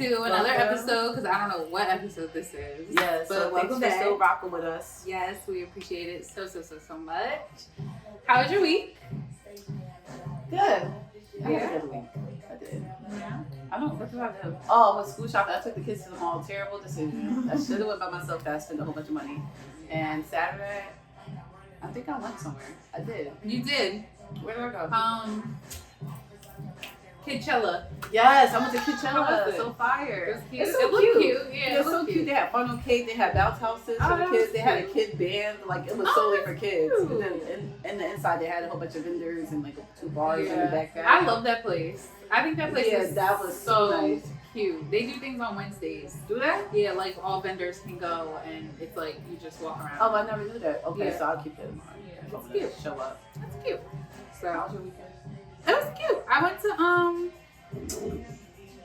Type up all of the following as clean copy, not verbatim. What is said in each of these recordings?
to another episode, because I don't know what episode this is. Yes, but so welcome thanks back. for still rocking with us. Yes, we appreciate it so much. How was your week? Good. I Yeah. had a good week. I did. Yeah. I don't. What did I do? Oh, with school shopping, I took the kids to the mall. Terrible decision. I should have went by myself. I spent a whole bunch of money. And Saturday, I think I went somewhere. I did. You did. Where did I go? Coachella. Yes, I went to How Coachella. was it? So fire. It was cute. It's so It looked cute. cute. Yeah, It's so cute. They had funnel cake. They had bounce houses Oh, for the that kids. was They had a cute. kid band. Like it was Oh, solely that's for kids. cute. And then in the inside, they had a whole bunch of vendors and like 2 bars in the back. I love that place. I think that place is that was so nice. cute. They do things on Wednesdays. Do that? Yeah, like all vendors can go, and it's like you just walk around. Oh, I never knew that. Okay, Yeah. so I'll keep that in mind. Yeah, I'm it's gonna cute. Show up. That's cute. So How was your weekend? it was cute. I went to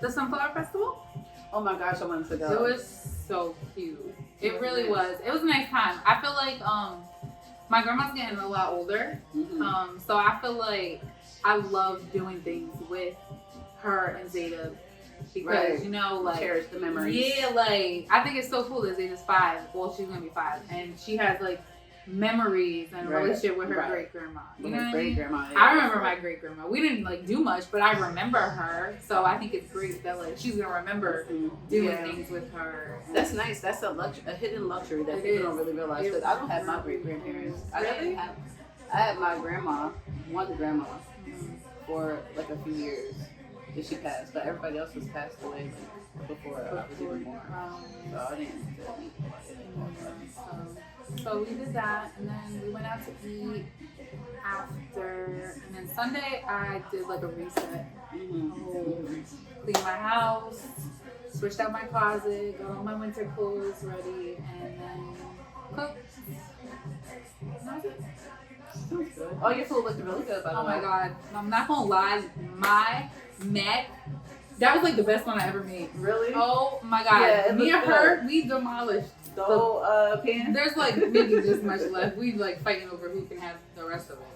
the Sunflower Festival. Oh my gosh, I wanted to go. It was so cute. It really was. It was a nice time. I feel like my grandma's getting a lot older. Mm-hmm. So I feel like I love doing things with her and Zeta because Right. you know, like cherish the memories. yeah, like I think it's so cool that Zeta's 5. Well, she's gonna be 5, and she has like memories and a Right. relationship with her Right. great grandma. You With know his what I mean? great grandma. I remember my great grandma. We didn't like do much, but I remember her. So I think it's great that like she's gonna remember doing things with her. That's nice. That's a hidden luxury that It people is. don't really realize. Because I don't have my great grandparents. Really? I had my grandma, one grandma, for like a few years. That she passed, but everybody else was passed away like, before I was even born. So I didn't get to meet nobody. So we did that, and then we went out to eat after, and then Sunday I did like a reset. Cleaned my house, switched out my closet, got all my winter clothes ready, and then cooked. And that was it. Sounds good. Oh, your food looked really good, by the Oh way. my god, I'm not gonna lie, my mac, that was like the best one I ever made. Really? Oh my god, Yeah, it me and looked her, good. we demolished. The whole pan? There's like maybe this much left. We like fighting over who can have the rest of it.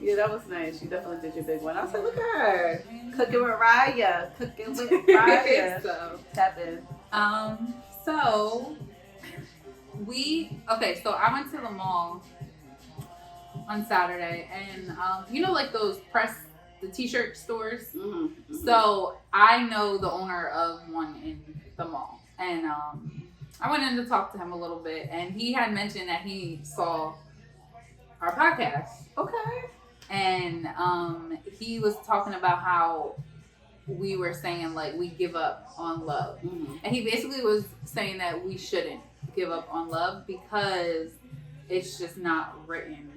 Yeah, that was nice. You definitely did your big one. I was like, look at her. Cooking with Raya. Cooking with Raya. So, Tap in. so so I went to the mall on Saturday, and you know, like those the t-shirt stores. Mm-hmm. So I know the owner of one in the mall, and I went in to talk to him a little bit, and he had mentioned that he saw our podcast. Okay. And he was talking about how we were saying like we give up on love. Mm-hmm. And he basically was saying that we shouldn't give up on love because it's just not written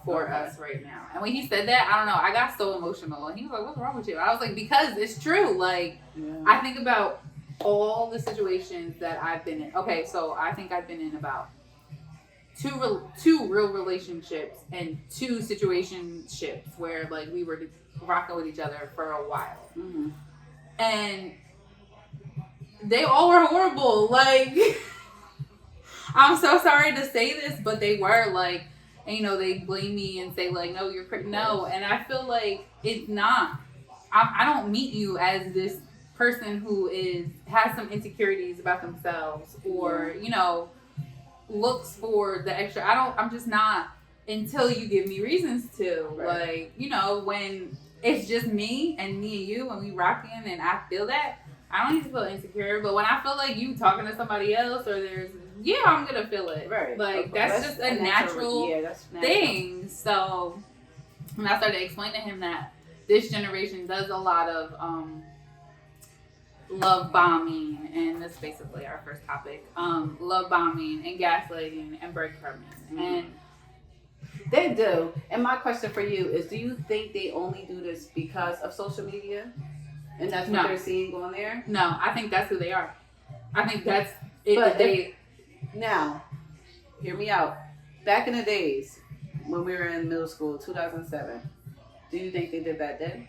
for us right now. And when he said that, I don't know, I got so emotional. And he was like, what's wrong with you? I was like, because it's true. Like, I think about all the situations that I've been in. Okay, so I think I've been in about two real relationships and 2 situationships where like we were rocking with each other for a while. Mm-hmm. And they all were horrible. Like, I'm so sorry to say this, but they were like, and, you know, they blame me and say like, no, you're no. And I feel like it's not. I don't meet you as this person who has some insecurities about themselves or, you know, looks for the extra. I'm just not until you give me reasons to. Right. Like, you know, when it's just me and you and we rocking and I feel that, I don't need to feel insecure. But when I feel like you talking to somebody else or I'm gonna feel it. Right. Like, that's just a natural thing. So when I started to explain to him that this generation does a lot of love bombing, and that's basically our first topic. Love bombing and gaslighting and breadcrumbing. Mm-hmm. And they do. And my question for you is, do you think they only do this because of social media? And that's what they're seeing on there? No, I think that's who they are. I think that's it. But now, hear me out. Back in the days when we were in middle school, 2007, do you think they did that then?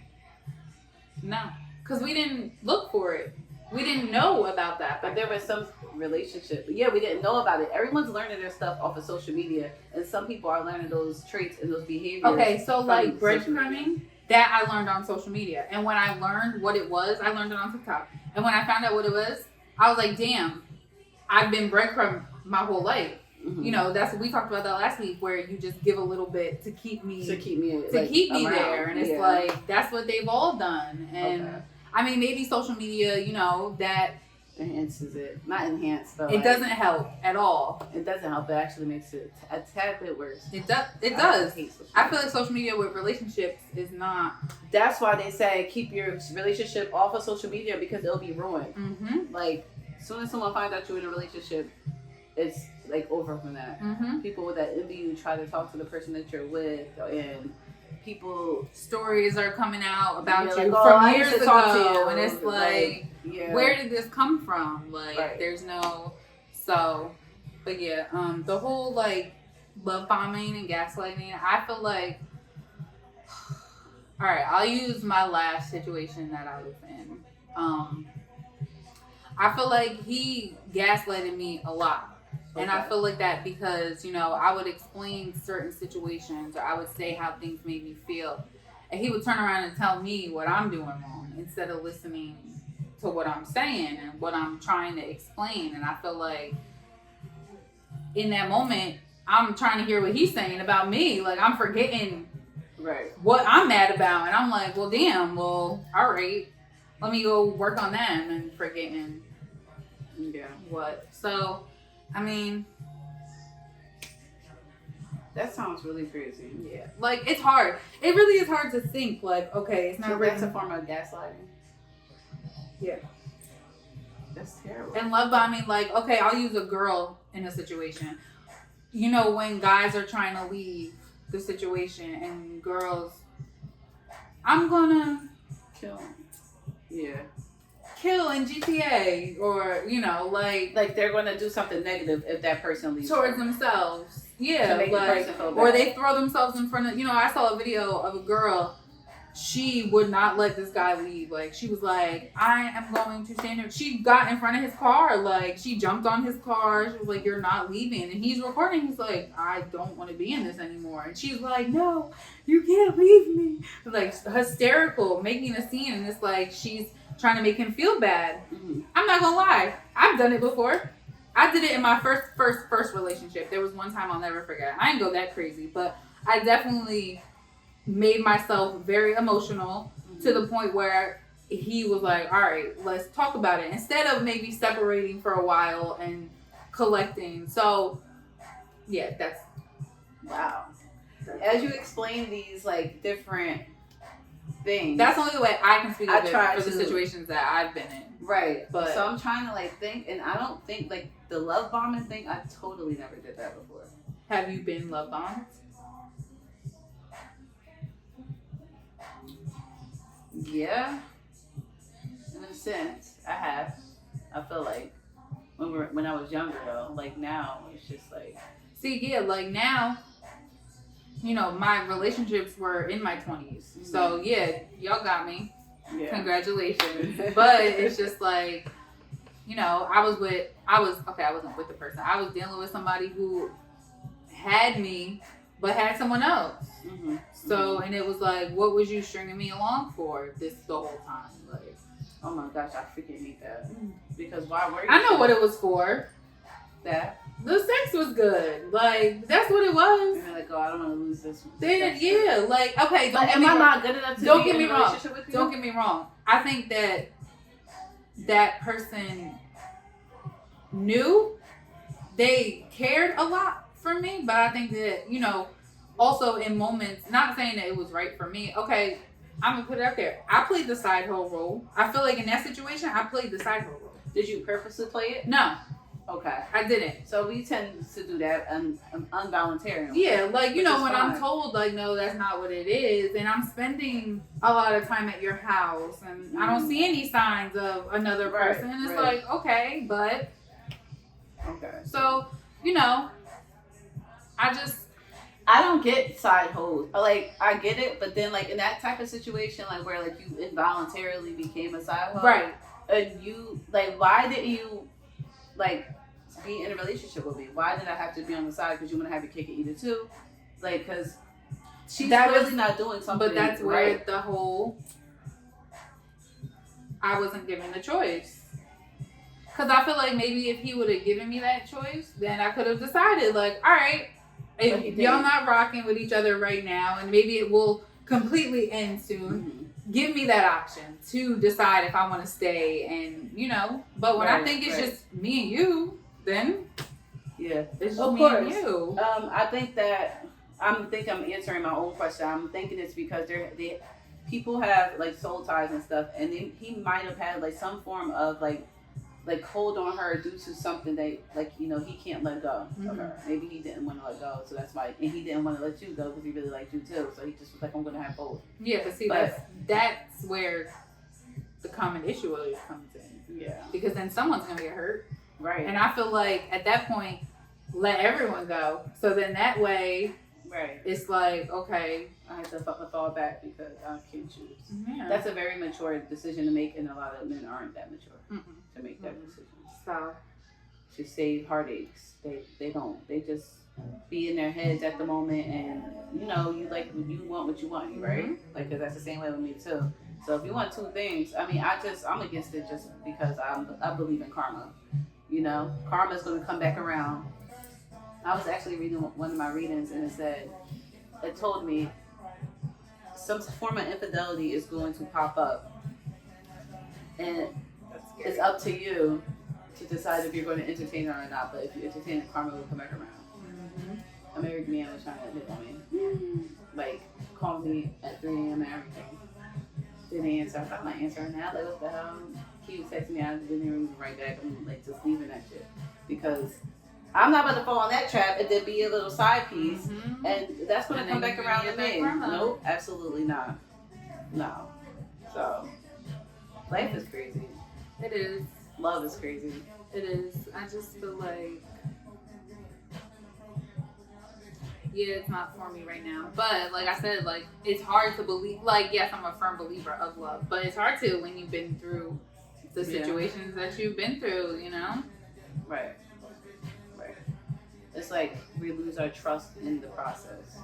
No, because we didn't look for it. We didn't know about that. But there was some relationship. Yeah, we didn't know about it. Everyone's learning their stuff off of social media, and some people are learning those traits and those behaviors. Okay, so like social breadcrumbing, that I learned on social media. And when I learned what it was, I learned it on TikTok. And when I found out what it was, I was like, damn, I've been breadcrumb my whole life. Mm-hmm. You know, that's what we talked about that last week, where you just give a little bit to keep me like, there. And it's like, that's what they've all done. And I mean, maybe social media, you know, that enhances it. Not enhanced, but it doesn't help at all. It doesn't help. It actually makes it a tad bit worse. It does. I feel like social media with relationships is not. That's why they say keep your relationship off of social media, because it'll be ruined. Mm-hmm. Like, as soon as someone finds out you're in a relationship, it's like over from that. Mm-hmm. People that envy you try to talk to the person that you're with, and people stories are coming out about you like, from years ago, and it's like, yeah. Where did this come from? Like, right. There's no. So, but yeah, the whole like love bombing and gaslighting. I feel like, all right, I'll use my last situation that I was in. I feel like he gaslighted me a lot. And I feel like that because, you know, I would explain certain situations, or I would say how things made me feel. And he would turn around and tell me what I'm doing wrong instead of listening to what I'm saying and what I'm trying to explain. And I feel like in that moment, I'm trying to hear what he's saying about me. Like, I'm forgetting what I'm mad about. And I'm like, well, damn, well, all right. Let me go work on that, and forgetting what. So... I mean, that sounds really crazy. Yeah, like it's hard. It really is hard to think. Like, okay, it's not. So that's a form of gaslighting. Yeah, that's terrible. And love bombing, like, okay, I'll use a girl in a situation. You know, when guys are trying to leave the situation, and girls, I'm gonna kill. Yeah. Kill in GTA, or you know, like they're going to do something negative if that person leaves towards themselves. Yeah, like, the or they throw themselves in front of. You know, I saw a video of a girl. She would not let this guy leave. Like, she was like, I am going to stand here. She got in front of his car. Like, she jumped on his car. She was like, you're not leaving. And he's recording. He's like, I don't want to be in this anymore. And she's like, no, you can't leave me. Like, hysterical, making a scene. And it's like, she's trying to make him feel bad. Mm-hmm. I'm not gonna lie, I've done it before. I did it in my first relationship. There was one time I'll never forget. I didn't go that crazy, but I definitely made myself very emotional, mm-hmm. to the point where he was like, all right, let's talk about it, instead of maybe separating for a while and collecting. So yeah, that's wow. As you explain these like different things, that's the only way I can speak of it for the situations that I've been in. Right. But so I'm trying to like think, and I don't think like the love bombing thing, I totally never did that before. Have you been love bombed? Yeah. In a sense, I have. I feel like when I was younger though, like now it's just like, see, yeah, like now, you know, my relationships were in my 20s. Mm-hmm. So, yeah, y'all got me. Yeah. Congratulations. But it's just like, you know, I wasn't with the person. I was dealing with somebody who had me, but had someone else. Mm-hmm. So, and it was like, what was you stringing me along for the whole time? Like, oh my gosh, I freaking hate that. Because why were you? I know what it was for. That? The sex was good. Like, that's what it was. And like, oh, I don't want to lose this one. Yeah, like, okay, am I not good enough to don't be get in me a wrong. relationship with you? Don't get me wrong. I think that person knew they cared a lot for me, but I think that, you know, also in moments, not saying that it was right for me. Okay, I'm gonna put it up there. I played the side hoe role. I feel like in that situation, I played the side hoe role. Did you purposely play it? No. Okay. I didn't. So we tend to do that involuntarily. Yeah, like, you know, when I'm told, like, no, that's not what it is, and I'm spending a lot of time at your house, and I don't see any signs of another person, and it's like, okay, but... Okay. So, you know, I don't get side hoes. Like, I get it, but then, like, in that type of situation, like, where, like, you involuntarily became a side hoe. Right. And you, like, why didn't you, like, be in a relationship with me? Why did I have to be on the side? Because you want to have your cake and eat it too? Like, because she's really not doing something. But that's where the whole... I wasn't given the choice. Because I feel like maybe if he would have given me that choice, then I could have decided, like, all right, if y'all not rocking with each other right now, and maybe it will completely end soon, give me that option to decide if I want to stay. And, you know, but when I think it's just me and you, then it's just me and you. I think that I'm answering my own question. I'm thinking it's because people have like soul ties and stuff, and he might have had like some form of like hold on her due to something that like, you know, he can't let go of her. Maybe he didn't want to let go, so that's why, and he didn't want to let you go because he really liked you too. So he just was like, I'm gonna have both. Yeah, but see, that's where the common issue always comes in. Yeah, because then someone's gonna get hurt, right? And I feel like at that point, let everyone go. So then that way, it's like, okay, I have to fall back because I can't choose. Yeah. That's a very mature decision to make, and a lot of men aren't that mature to make that decision. So to save heartaches, they don't. They just be in their heads at the moment, and you know, you want what you want, right? Like, cause that's the same way with me too. So if you want two things, I mean, I'm against it just because I believe in karma. You know, karma's gonna come back around. I was actually reading one of my readings, and it told me some form of infidelity is going to pop up, and it's up to you to decide if you're going to entertain it or not. But if you entertain it, karma will come back around. A married man was trying to hit on me, like called me at 3 a.m. and everything. Didn't answer. I thought my answering now. Like, what the hell? He was texting me. I didn't even write back. I'm like just leaving that shit because I'm not about to fall on that trap and then be a little side piece, and that's going to come back around to me. Nope, absolutely not. No. So life is crazy. It is. Love is crazy. It is. I just feel like, yeah, it's not for me right now. But like I said, like, it's hard to believe. Like, yes, I'm a firm believer of love, but it's hard to when you've been through the situations that you've been through, you know? Right. It's like we lose our trust in the process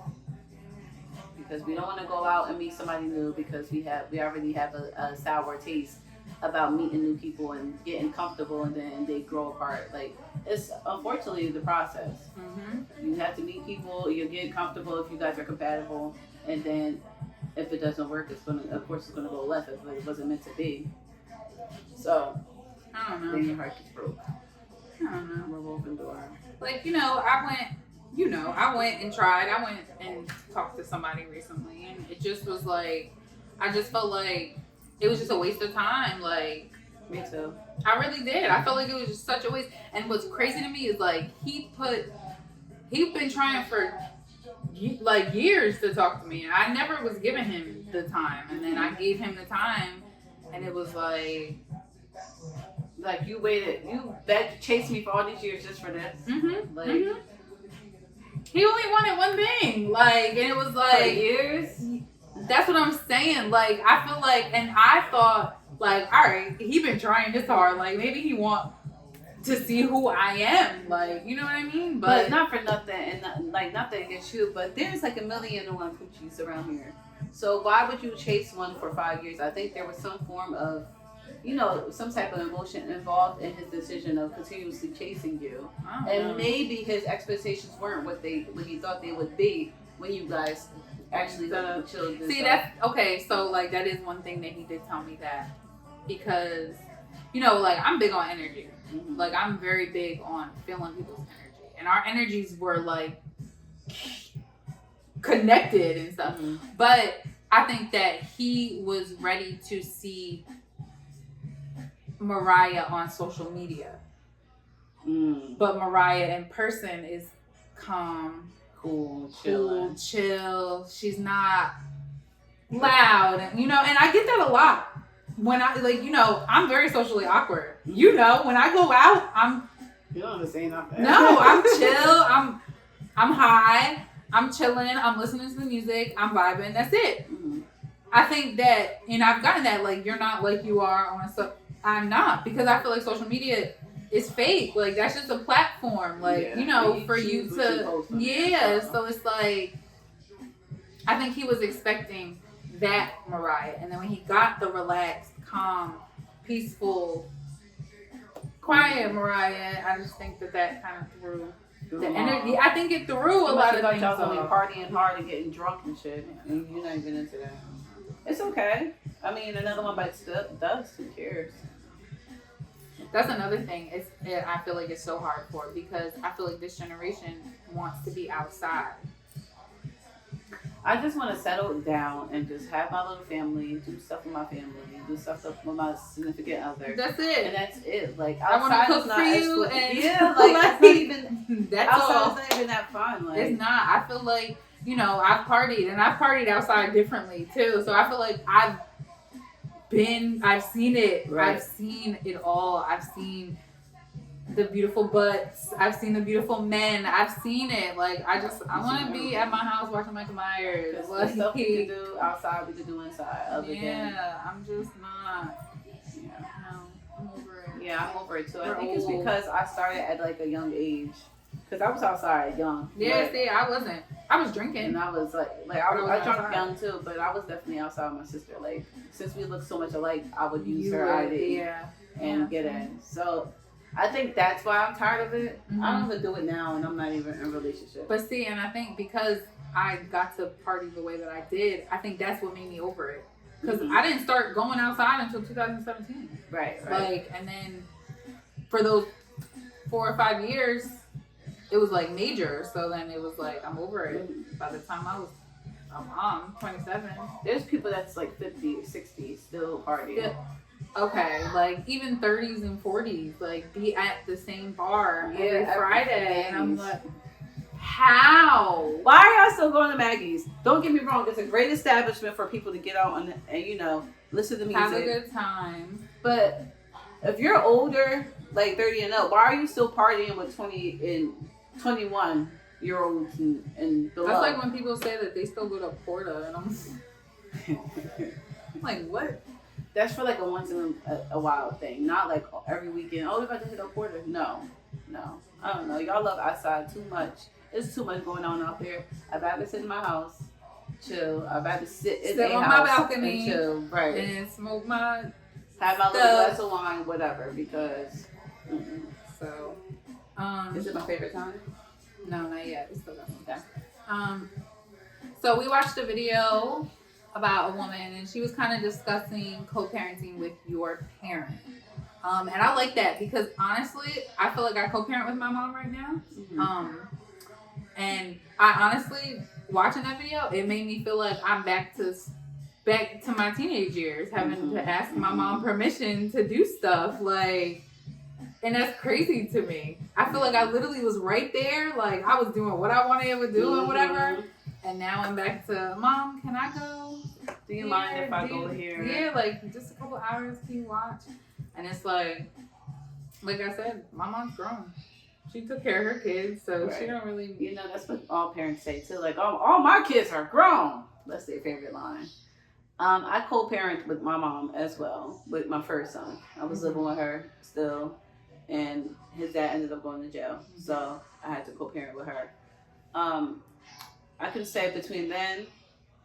because we don't want to go out and meet somebody new because we already have a sour taste about meeting new people and getting comfortable, and then they grow apart. Like, it's unfortunately the process. You have to meet people, you get comfortable if you guys are compatible, and then if it doesn't work, it's gonna go left if it wasn't meant to be. So I don't know. Then your heart gets broke. I don't know. We're open door. Like, I went and tried. I went and talked to somebody recently, and it just was like, I just felt like it was just a waste of time. Like, me too. I really did. I felt like it was just such a waste. And what's crazy to me is like he'd been trying for like years to talk to me, and I never was giving him the time. And then I gave him the time, and it was like you waited, you chased me for all these years just for this. He only wanted one thing, like, and it was like for years. That's what I'm saying. Like, I feel like, and I thought, like, all right, he been trying this hard. Like, maybe he want to see who I am. Like, you know what I mean? But not for nothing, and nothing against you. But there's like 1,000,001 coochies around here. So why would you chase one for 5 years? I think there was some form of, some type of emotion involved in his decision of continuously chasing you. And maybe his expectations weren't what he thought they would be when you guys actually children. See, that's okay. So like that is one thing that he did tell me, that because like I'm big on energy. Like I'm very big on feeling people's energy, and our energies were like connected and stuff. But I think that he was ready to see Mariah on social media, but Mariah in person is calm. Cool, chill. She's not loud, and and I get that a lot. When I I'm very socially awkward. When I go out, you don't say nothing. No, I'm chill. I'm high. I'm chilling. I'm listening to the music. I'm vibing. That's it. I think that, and I've gotten that, like, you're not like you are on I'm not, because I feel like social media is fake. Like, that's just a platform, like, for you to, so it's like, I think he was expecting that Mariah, and then when he got the relaxed, calm peaceful, quiet Mariah. I just think that kind of threw the energy. I think it threw a lot of things y'all only off. partying hard and getting drunk and shit, and you're not even into that. It's okay. I mean, another one bites the dust. Who cares? That's another thing. I feel like it's so hard for because I feel like this generation wants to be outside. I just want to settle down and just have my little family, do stuff with my family, do stuff with my significant other. That's it. And that's it. Like, I want to cook not for you. And yeah, like, it's not even, that's outside all. is not even that fun. Like, It's not. I feel like, I've partied and I've partied outside differently too. So I feel like I've seen it. Right. I've seen it all. I've seen the beautiful butts. I've seen the beautiful men. I've seen it. Like, I want to be at my house watching Michael Myers. Like, the stuff we can do outside, we can do inside. I'm just not. Yeah. No, I'm over it. Yeah, I'm over it too. We're I think it's old. because I started at like a young age. Because I was outside young. Yeah, see, I wasn't. I was drinking. And I was like I drank young too, but I was definitely outside with my sister. Like, since we look so much alike, I would use her ID and get in. So I think that's why I'm tired of it. Mm-hmm. I don't even do it now, and I'm not even in a relationship. But see, and I think because I got to party the way that I did, I think that's what made me over it. Because I didn't start going outside until 2017. Right. Like, and then for those 4 or 5 years, it was like major. So then it was like, I'm over it. By the time I was a mom, 27. There's people that's like 50, 60 still partying. Yeah. Okay, like even 30s and 40s, like be at the same bar every Friday. And I'm like, how? Why are y'all still going to Maggie's? Don't get me wrong, it's a great establishment for people to get out and listen to music. Have a good time. But if you're older, like 30 and up, why are you still partying with 20 and 21-year-olds and below? That's like when people say that they still go to Porta, and I'm like, what? That's for like a once in a while thing, not like every weekend. Oh, we're about to hit a Porta. No. I don't know. Y'all love outside too much. There's too much going on out there. I'd rather sit in my house, chill. I'd rather sit on my balcony and chill, right? And smoke my have my little glass of wine, whatever. Because so, is it my favorite time? No, not yet. We still got some time. So we watched a video about a woman, and she was kind of discussing co-parenting with your parent. And I like that because honestly, I feel like I co-parent with my mom right now. Mm-hmm. And I honestly, watching that video, it made me feel like I'm back to my teenage years, having to ask my mom permission to do stuff. Like, and that's crazy to me. I feel like I literally was right there. Like, I was doing what I wanted to do and whatever. And now I'm back to, Mom, can I go? Do you mind if I go here? Yeah, like just a couple hours, can you watch? And it's like I said, my mom's grown. She took care of her kids, so she don't really... that's what all parents say too. Like, all my kids are grown. That's their favorite line. I co-parent with my mom as well, with my first son. I was living with her still, and his dad ended up going to jail. So I had to co-parent with her. I can say between then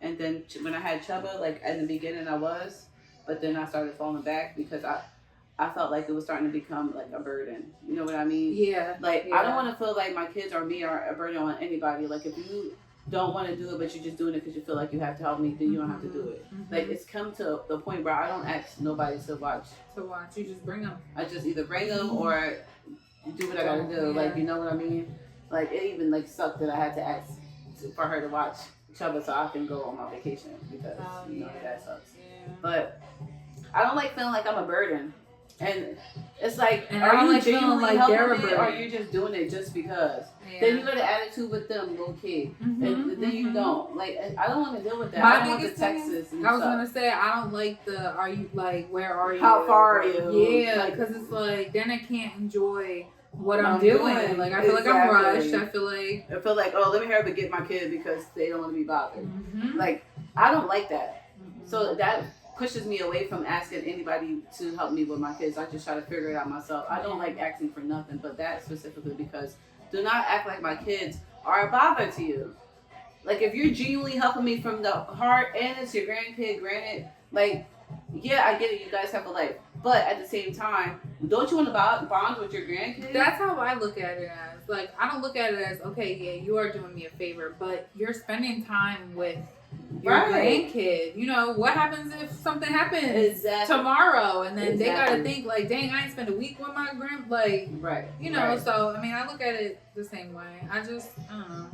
and then when I had Chubba, like at the beginning I was, but then I started falling back because I felt like it was starting to become like a burden. You know what I mean? Yeah. Like, I don't want to feel like my kids or me are a burden on anybody. Like, if you don't want to do it, but you're just doing it because you feel like you have to help me, then you don't have to do it. Like, it's come to the point where I don't ask nobody to watch. You just bring them. I just either bring them or do what I gotta do. Yeah. Like, you know what I mean? Like, it even like sucked that I had to ask for her to watch Chubba so I can go on my vacation because that sucks. Yeah. But I don't like feeling like I'm a burden. And it's like, and are you like genuinely like helping me, or are you just doing it just because? Yeah. Then you got an attitude with them, little kid, and then you don't. Like, I don't want to deal with that. My I don't want the biggest thing Texas. I was gonna say, I don't like the. Are you like? Where are you? How far are you? Yeah, because it's like then I can't enjoy what I'm doing. Like I feel like I'm rushed. I feel like oh, let me hurry up and get my kid because they don't want to be bothered. Like, I don't like that. So that pushes me away from asking anybody to help me with my kids. I just try to figure it out myself. I don't like asking for nothing, but that specifically because do not act like my kids are a bother to you. Like, if you're genuinely helping me from the heart and it's your grandkid, granted, like, yeah, I get it. You guys have a life. But at the same time, don't you want to bond with your grandkids? That's how I look at it as. Like, I don't look at it as, okay, yeah, you are doing me a favor, but you're spending time with your grandkid. You know, what happens if something happens tomorrow? And then they got to think, like, dang, I ain't spent a week with my like, you know, so, I mean, I look at it the same way. I don't know.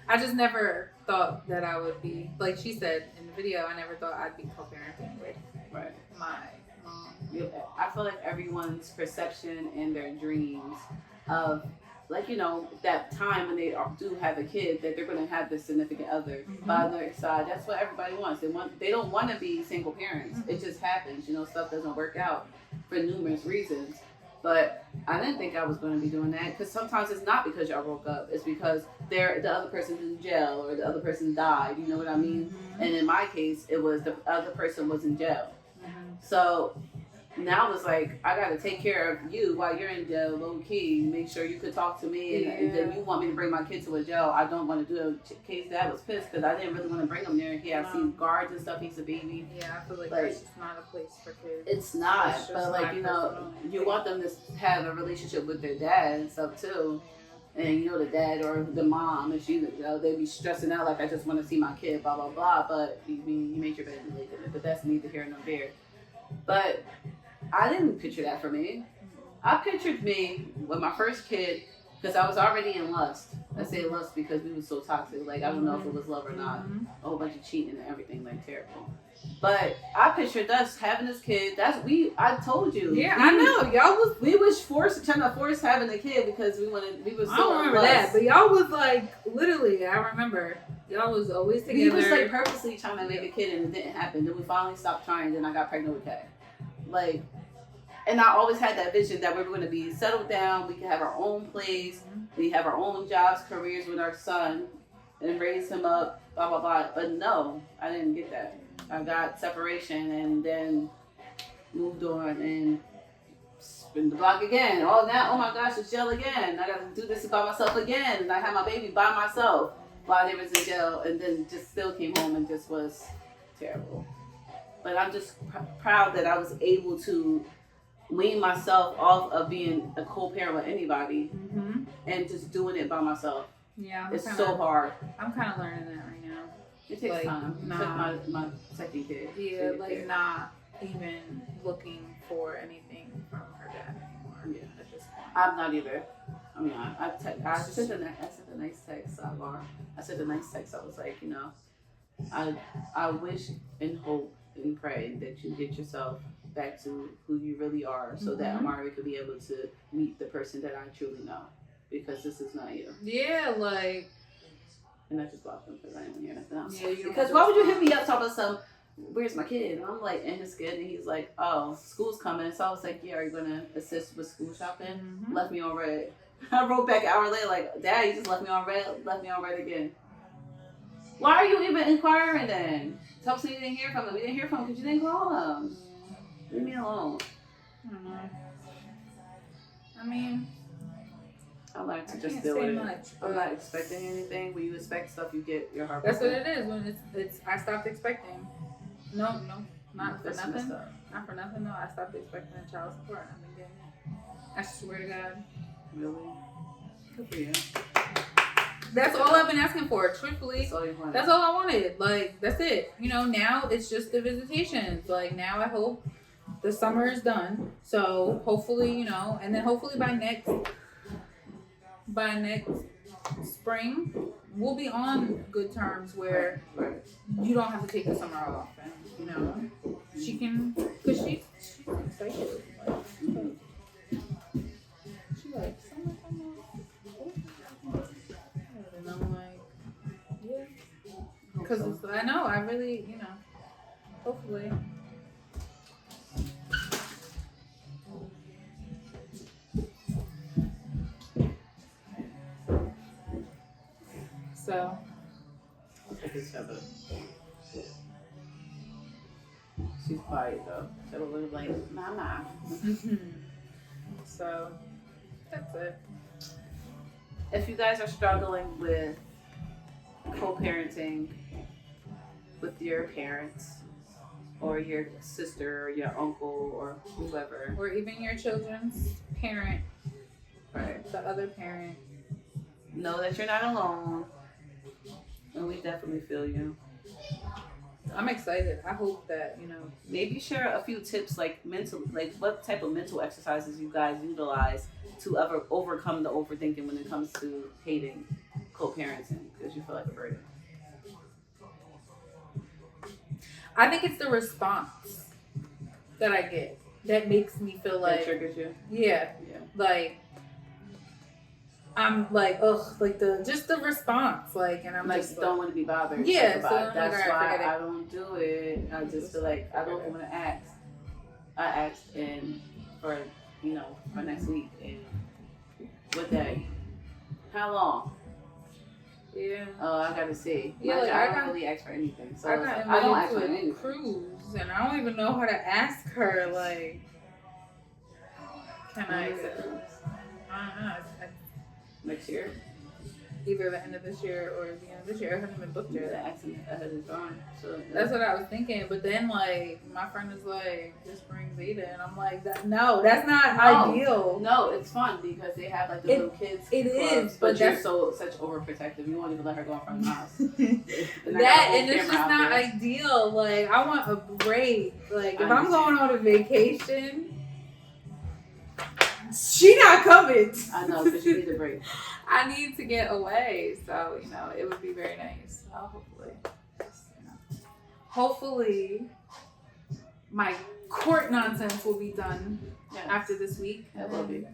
I just never thought that I would be, like she said in the video, I never thought I'd be co-parenting with my mom. Yeah, I feel like everyone's perception and their dreams of, like, you know, that time when they do have a kid, that they're going to have this significant other by their side. That's what everybody wants. They don't want to be single parents. It just happens. You know, stuff doesn't work out for numerous reasons. But I didn't think I was going to be doing that, because sometimes it's not because y'all broke up. It's because the other person's in jail or the other person died. You know what I mean? And in my case, it was the other person was in jail. So now it's like, I got to take care of you while you're in jail, low key. Make sure you could talk to me. And then you want me to bring my kid to a jail. I don't want to do it. Case Dad was pissed because I didn't really want to bring him there. He had seen guards and stuff. He's a baby. Yeah, I feel like that's just not a place for kids. It's not. But, like, you know, you want them to have a relationship with their dad and stuff too. And, you know, the dad or the mom, if you know, they be stressing out like, I just want to see my kid, blah, blah, blah. But you made your bed and laid in it. But that's neither here nor there. But I didn't picture that for me. I pictured me with my first kid, because I was already in lust. I say lust because we were so toxic. Like, I don't know if it was love or not. A whole bunch of cheating and everything, like, terrible. But I pictured us having this kid. I told you. Yeah, I know. We was trying to force having a kid because we were so. I don't remember that, but y'all was like, literally, I remember. Y'all was always together. We was like purposely trying to make a kid, and it didn't happen. Then we finally stopped trying, then I got pregnant with Kay. Like, and I always had that vision that we were going to be settled down. We could have our own place. We have our own jobs, careers with our son, and raise him up, blah, blah, blah. But no, I didn't get that. I got separation and then moved on and spin the block again. Oh, now, oh my gosh, it's jail again. I got to do this by myself again. And I had my baby by myself while they was in jail, and then just still came home and just was terrible. But I'm just proud that I was able to wean myself off of being a co-parent with anybody and just doing it by myself. Yeah, it's so hard. I'm kind of learning that right now. It takes time. Nah, took my second kid. Yeah, like not even looking for anything from her dad anymore. Yeah, at this point. I'm not either. I mean, I sent a nice text. I sent a nice text. I was like, you know, I wish and hope and pray that you get yourself back to who you really are, so that Amari could be able to meet the person that I truly know, because this is not you. Yeah, like. And I just blocked him because I didn't hear nothing else. Yeah, because why would you hit me up talking about where's my kid? And I'm like, in his kid, and he's like, oh, school's coming. So I was like, yeah, are you gonna assist with school shopping? Left me on red. I wrote back an hour later, like, Dad, you just left me on red again. Why are you even inquiring then? Tell us you didn't hear from him. We didn't hear from him because you didn't call him. Leave me alone. I mean, I learned to just deal with it. I'm not expecting anything. When you expect stuff, you get your heart. That's what it is. When it's I stopped expecting. No, not for nothing. Not for nothing. No, I stopped expecting child support. I've been getting it. I swear to God. Really? Good for you. That's all I've been asking for. Truthfully, that's all I wanted. Like, that's it. You know, now it's just the visitations. Like, now I hope the summer is done. So hopefully, you know, and then hopefully by next spring, we'll be on good terms where you don't have to take the summer off, and you know, she can, cause she's excited. Like, she's like, summer. And I'm like, yeah, cause I know, I really, you know, hopefully. So. She's quiet though. So we're like, mama. So, that's it. If you guys are struggling with co-parenting with your parents, or your sister or your uncle or whoever. Or even your children's parent, Right. the other parent. Know that you're not alone. And we definitely feel you. I'm excited. I hope that, Maybe share a few tips like what type of mental exercises you guys utilize to overcome the overthinking when it comes to hating co-parenting because you feel like a burden. I think it's the response that I get that makes me feel like That triggers you. Yeah. Like I'm like, ugh, like the response, like, and I'm like just don't want to be bothered. Yeah, so that's like, why I don't do it. I just feel like I don't want to ask. I asked for next week and what day? How long? Yeah. Oh, I gotta see. Yeah, like, I don't really ask for anything. So I got I don't ask invited for to a anything. cruise, and I don't even know how to ask her. Like, can I? I don't know. Next year? Either the end of this year or the end of this year. It hasn't been booked Yeah, yet. the accent ahead is gone. So That's what I was thinking. But then, like, my friend is like, just bring Zeta. And I'm like, no, that's not ideal. No, it's fun because they have like the little kids. It clubs, is. But you're such overprotective. You won't even let her go in front of the house. And it's just not ideal. Like, I want a break. Like, if I'm going on a vacation, she not coming. I know, because you need a break. I need to get away, so it would be very nice. Hopefully, my court nonsense will be done after this week. It will be.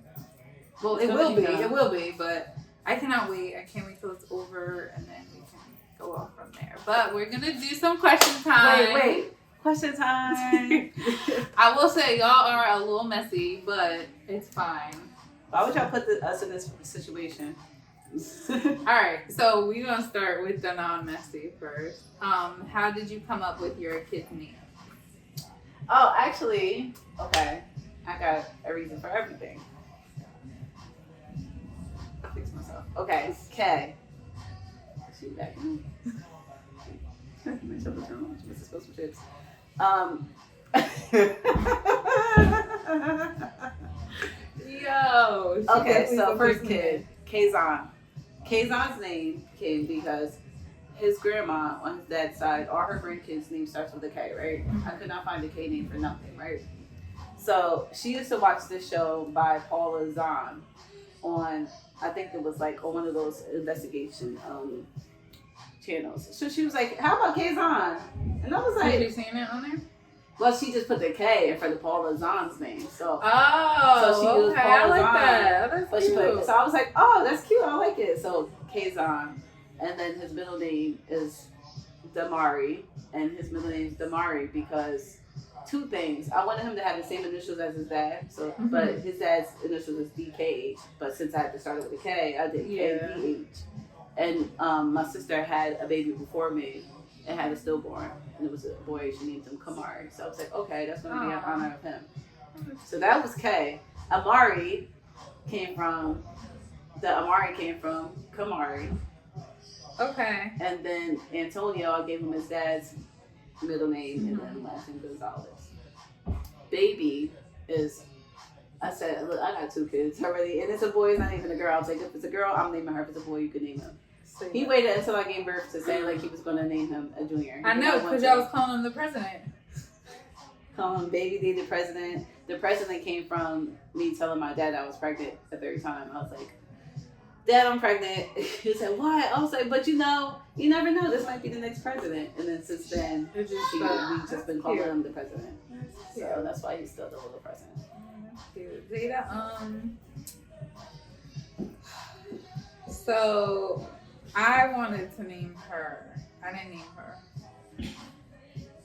Well, it will be. It will be, but I cannot wait. I can't wait till it's over, and then we can go off from there. But we're gonna do some question time. Wait. Question time. I will say y'all are a little messy, but it's fine. Why would y'all put us in this situation? Alright, so we're gonna start with the non-messy first. How did you come up with your kid's name? Oh, actually, okay. I got a reason for everything. I'll fix myself. Okay, K. She back. Myself was wrong. She was supposed to chips. Yo. Okay, so first kid, Kazan. Kazan's name came because his grandma on his dad's side, all her grandkids' name starts with a K, right? I could not find a K name for nothing, right? So she used to watch this show by Paula Zahn on, I think it was like on one of those investigation channels. So she was like, "How about Kazan?" And I was like, "Have you seen it on there?" Well, she just put the K in front of Paula Zahn's name. So she used Paula I like Zahn, that. That's but cute. So I was like, "Oh, that's cute. I like it." So Kazan, and then his middle name is Damari, and his middle name is Damari because two things. I wanted him to have the same initials as his dad. So, but his dad's initials is DKH. But since I had to start it with a K, I did KDH. And my sister had a baby before me and had a stillborn, and it was a boy. She named him Kamari. So I was like, okay, that's going to be in honor of him. So that was K. Amari came from Kamari. Okay. And then Antonio, I gave him his dad's middle name and then last name Gonzalez. Baby is, I said, look, I got two kids already, and it's a boy, it's not even a girl. I was like, if it's a girl, I'm naming her. If it's a boy, you can name him. He waited until I gave birth to say like he was going to name him a junior. I know, because y'all was calling him the president. Calling him baby D the president. The president came from me telling my dad I was pregnant the third time. I was like, "Dad, I'm pregnant." He said, "Why?" I was like, "But you never know. This might be the next president." And then since then, we've just been calling him the president. So that's why he's still the little president. Zeta, so I wanted to name her. I didn't name her.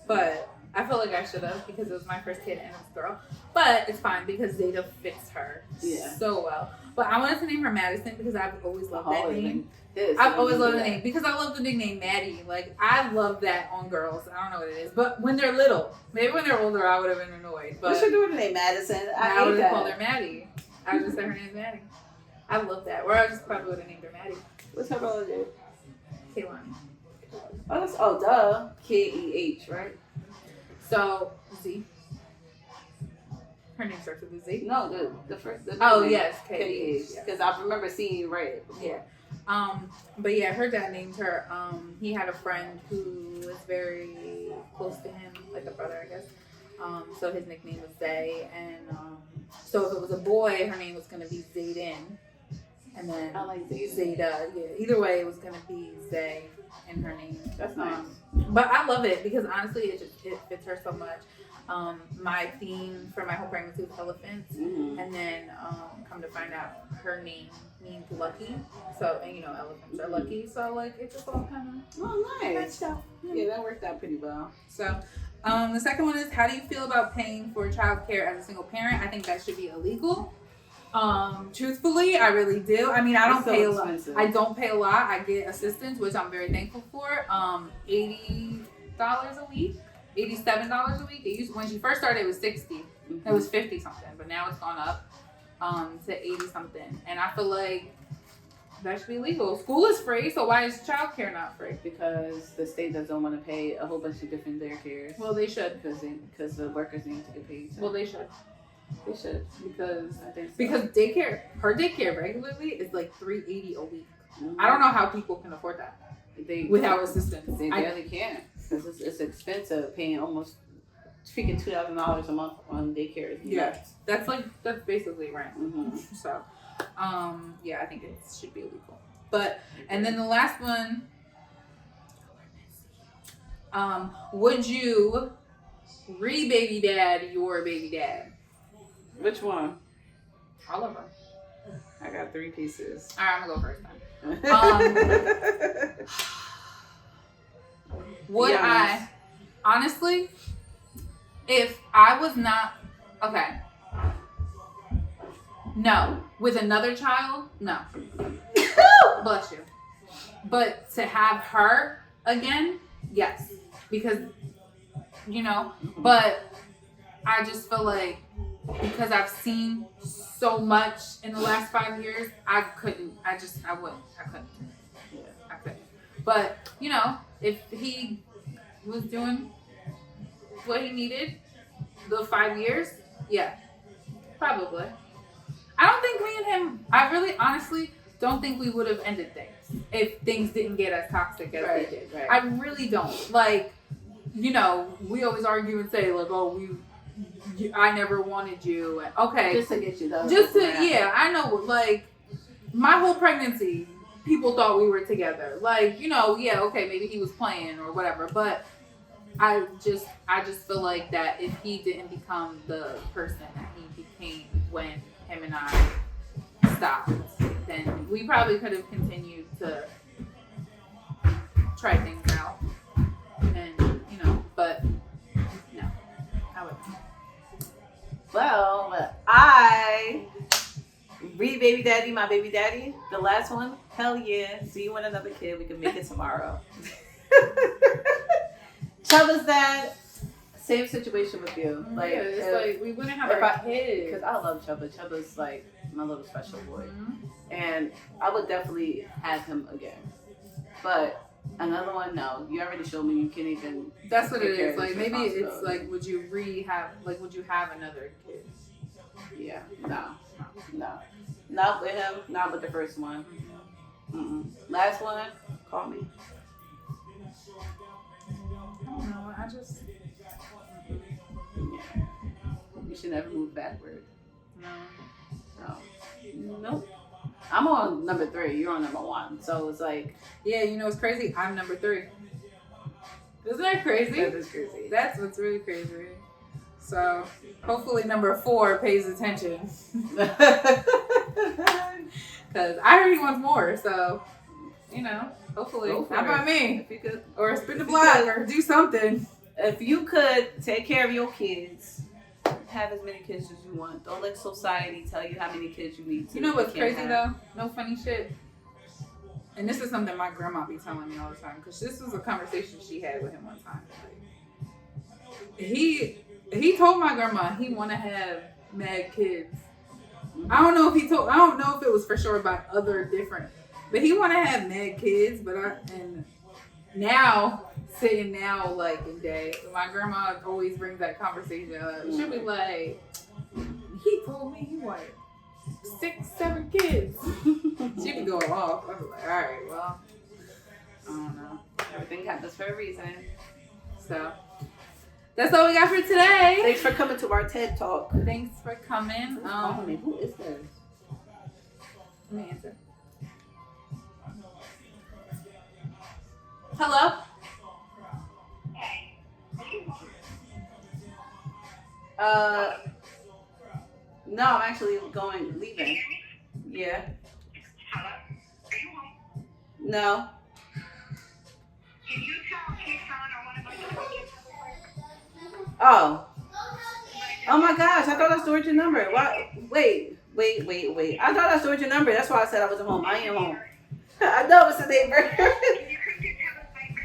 But I feel like I should have because it was my first kid and it's a girl. But it's fine because Zeta fits her so well. But I wanted to name her Madison because I've always loved that name. I've always loved the name because I love the nickname Maddie. Like, I love that on girls. I don't know what it is. But when they're little, maybe when they're older, I would have been annoyed. But what's your daughter name, Madison? I would have called her Maddie. I would just say her name's Maddie. I love that. Or I just probably would have named her Maddie. What's her brother name? Kaylani. Duh. Keh, right? So Z. Her name starts with a Z. No, the first. Oh yes, K. Because I remember seeing you write it before. Yeah. But yeah, her dad named her. He had a friend who was very close to him, like a brother, I guess. So his nickname was Zay, and so if it was a boy, her name was gonna be Zayden, and then I like Zayden. Zayda. Yeah. Either way, it was gonna be Zay in her name. That's nice. But I love it because honestly, it fits her so much. My theme for my whole pregnancy was elephants, and then come to find out, her name means lucky. So, and elephants are lucky. So, like, it just all kind of nice. Yeah, that worked out pretty well. So, the second one is, how do you feel about paying for childcare as a single parent? I think that should be illegal. Truthfully, I really do. I mean, I don't pay a lot. I don't pay a lot. I get assistance, which I'm very thankful for. $80 a week. $87 a week. It used, when she first started, it was $60. It was 50 something, but now it's gone up to 80 something. And I feel like that should be legal. School is free, so why is childcare not free? Because the state doesn't want to pay a whole bunch of different daycares. Well, they should, because the workers need to get paid. So. Well, they should. They should, because I think so. Because her daycare regularly is like $380 a week. I don't know how people can afford that without assistance. They barely can. Because it's expensive, paying almost freaking $2,000 a month on daycare. Yeah, that's basically rent. So, yeah, I think it should be illegal. But and then the last one, would you re-baby dad your baby dad? Which one? All of them. I got 3 pieces. All right, I'm gonna go first then. Would I, honestly, if I was not, okay, no. With another child, no. Bless you. But to have her again, yes. Because, but I just feel like, because I've seen so much in the last 5 years, I couldn't. I couldn't. But, if he was doing what he needed the 5 years, yeah, probably. I don't think me and him, I really honestly don't think we would have ended things if things didn't get as toxic as they did. Right. I really don't. Like, we always argue and say, like, oh, I never wanted you. And, okay. Just to get you though. Yeah, I know. Like, my whole pregnancy, people thought we were together. Like, yeah, okay, maybe he was playing or whatever. But I just feel like that if he didn't become the person that he became when him and I stopped, then we probably could have continued to try things out. And, but no, I wouldn't. Well, I baby daddy, my baby daddy, the last one, hell yeah. Do you want another kid? We can make it tomorrow. Chubba's dad, same situation with you. Like, yeah, it's like we wouldn't have our kids. Because I love Chubba. Chubba's like my little special boy. And I would definitely have him again. But another one, no. You already showed me you can't even. That's what it is. Like, maybe it's like, would you have another kid? Yeah, no. Not with him, not with the first one. Last one, call me. No, I just. Yeah. You should never move backward. No. Nope. I'm on number 3. You're on number 1. So it's like. Yeah, it's crazy. I'm number 3. Isn't that crazy? That is crazy. That's what's really crazy. So hopefully number 4 pays attention. Because I heard he wants more. So, hopefully. How about me? If you could, or spin the block or do something. If you could take care of your kids, have as many kids as you want. Don't let society tell you how many kids you need to. You know what's crazy though? No funny shit. And this is something my grandma be telling me all the time, because this was a conversation she had with him one time. Like, he told my grandma he want to have mad kids. I don't know if it was for sure about other different, but he want to have mad kids. And now sitting now, like in day, my grandma always brings that conversation up. She'll be like, he told me he wanted 6, 7 kids. She be going off. I was like, all right, well, I don't know. Everything happens for a reason. So that's all we got for today. Thanks for coming to our TED Talk. Thanks for coming. Who is this? Let me answer. Hello? No, I'm actually leaving. Yeah. Hello? Are you home? No. Can you tell Keyshawn or one of us to come get you? Oh. Oh my gosh, I thought I stored your number. Why? Wait. I thought I stored your number. That's why I said I wasn't home. I am home. I know it's a neighbor. Can you come get tell us like,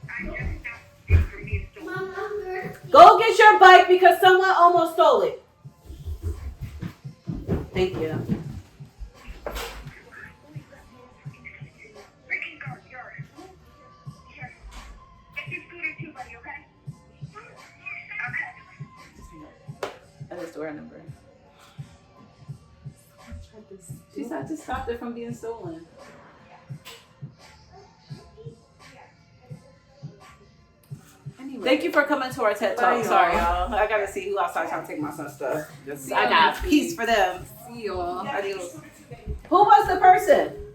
I just stopped from being stolen. Go get your bike because someone almost stole it. Thank you. Freaking go, sure. Sure. Get your scooter too, buddy, okay? Okay. I just stored her number. She said to stop it from being stolen. Anyway. Thank you for coming to our TED Talk. Bye, Sorry, y'all. y'all. I gotta see who outside trying to take my son's stuff. See I y'all got next peace week. for them. See y'all. Adios. Who was the person?